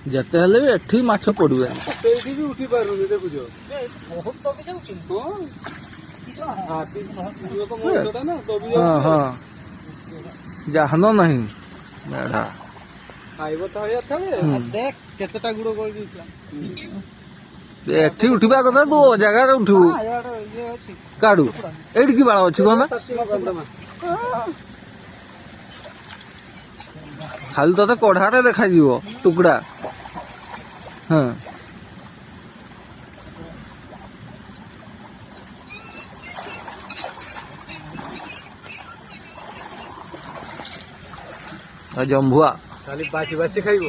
ଯେତେ ହେଲେ ବି ଏଠି ମାଛ ପଡିବେ ସେଇଠି ବି ଉଠି ପାରୁନି ଦେଖୁଛ ହଁ ଜାହାନ ନାହିଁ ମେଢା ଖାଇବ ତ ଦେଖ କେତେଟା ଗୁଡ କରିଦେଇଥିଲା ଏଠି ଉଠିବା କଥା ତୁ ଜାଗାରେ ଉଠିବୁ କାଢୁ ଏଇଠି କି ବାଳ ଅଛି କହ ଖାଲି ତତେ କଢାରେ ଦେଖାଯିବ ଟୁକୁଡା ହଁ ଜମ୍ଭୁଆ ଖାଲି ବାଛି ବାଛି ଖାଇବ